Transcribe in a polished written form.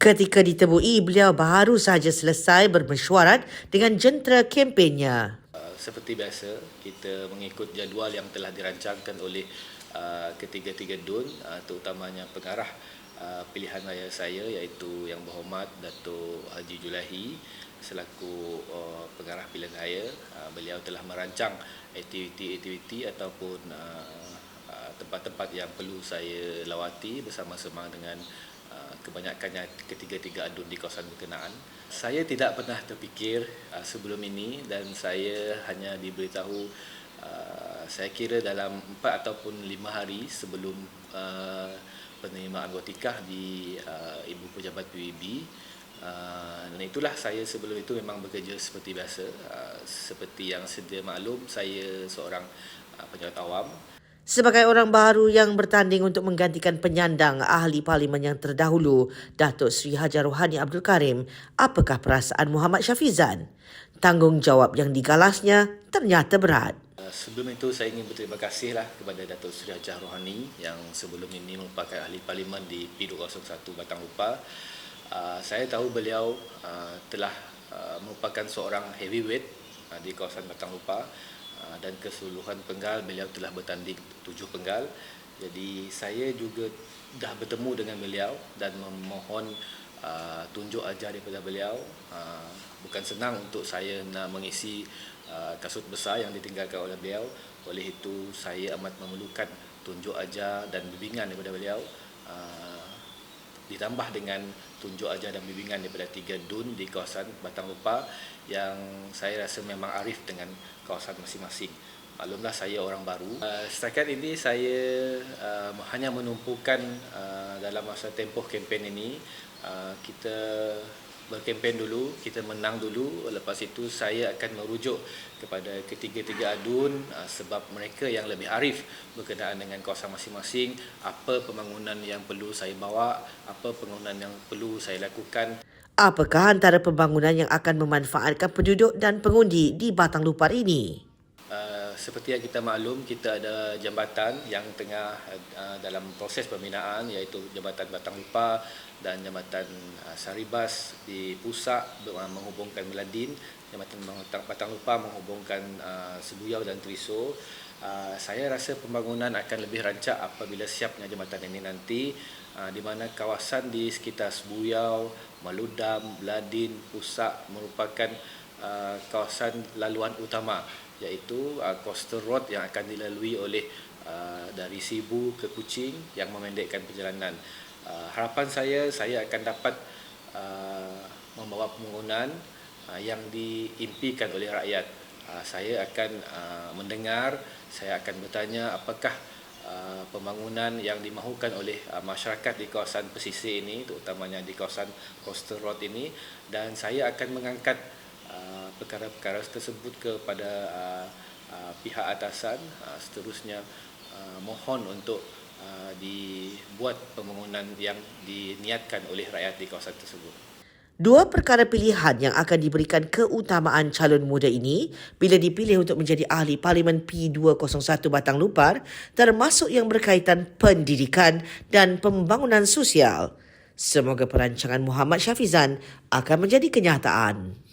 Ketika ditemui, beliau baru sahaja selesai bermesyuarat dengan jentera kempennya. Seperti biasa, kita mengikut jadual yang telah dirancangkan oleh ketiga-tiga DUN, terutamanya pengarah pilihan raya saya iaitu Yang Berhormat Dato' Haji Julahi selaku pengarah pilihan raya. Beliau telah merancang aktiviti-aktiviti ataupun tempat-tempat yang perlu saya lawati bersama-sama dengan kebanyakannya ketiga-tiga adun di kawasan berkenaan. Saya tidak pernah terfikir sebelum ini dan saya hanya diberitahu saya kira dalam 4 ataupun 5 hari sebelum penerimaan watikah di Ibu Pejabat PUB. Dan itulah saya sebelum itu memang bekerja seperti biasa. Seperti yang sedia maklum, saya seorang pejabat awam. Sebagai orang baru yang bertanding untuk menggantikan penyandang ahli parlimen yang terdahulu, Datuk Seri Haji Rohani Abdul Karim, apakah perasaan Muhammad Syafizan? Tanggungjawab yang digalasnya ternyata berat. Sebelum itu saya ingin berterima kasihlah kepada Datuk Seri Haji Rohani yang sebelum ini merupakan ahli parlimen di P201 Batang Upar. Saya tahu beliau telah merupakan seorang heavyweight di kawasan Batang Upar. Dan keseluruhan penggal beliau telah bertanding 7 penggal. Jadi saya juga dah bertemu dengan beliau dan memohon tunjuk ajar daripada beliau. Bukan senang untuk saya nak mengisi kasut besar yang ditinggalkan oleh beliau. Oleh itu saya amat memerlukan tunjuk ajar dan bimbingan daripada beliau. Ditambah dengan tunjuk ajar dan bimbingan daripada 3 DUN di kawasan Batang Upar yang saya rasa memang arif dengan kawasan masing-masing. Maklumlah saya orang baru. Setakat ini saya hanya menumpukan dalam masa tempoh kempen ini. Kita berkempen dulu, kita menang dulu. Lepas itu saya akan merujuk kepada ketiga-tiga adun sebab mereka yang lebih arif berkenaan dengan kawasan masing-masing, apa pembangunan yang perlu saya bawa, apa pembangunan yang perlu saya lakukan. Apakah antara pembangunan yang akan memanfaatkan penduduk dan pengundi di Batang Lupar ini? Seperti yang kita maklum, kita ada jambatan yang tengah dalam proses pembinaan iaitu Jambatan Batang Lupar dan Jambatan Saribas di Pusak menghubungkan Meladin, Jambatan Batang Lupar menghubungkan Sebuyau dan Triso. Saya rasa pembangunan akan lebih rancak apabila siapnya jambatan ini nanti, di mana kawasan di sekitar Sebuyau, Maludam, Meladin, Pusak merupakan kawasan laluan utama iaitu coastal road yang akan dilalui oleh dari Sibu ke Kuching yang memendekkan perjalanan. Harapan saya akan dapat membawa pembangunan yang diimpikan oleh rakyat. Saya akan mendengar, saya akan bertanya apakah pembangunan yang dimahukan oleh masyarakat di kawasan pesisir ini, terutamanya di kawasan coastal road ini, dan saya akan mengangkat perkara-perkara tersebut kepada pihak atasan. Seterusnya mohon untuk dibuat pembangunan yang diniatkan oleh rakyat di kawasan tersebut. Dua perkara pilihan yang akan diberikan keutamaan calon muda ini bila dipilih untuk menjadi ahli parlimen P201 Batang Lupar termasuk yang berkaitan pendidikan dan pembangunan sosial. Semoga perancangan Muhammad Syafizan akan menjadi kenyataan.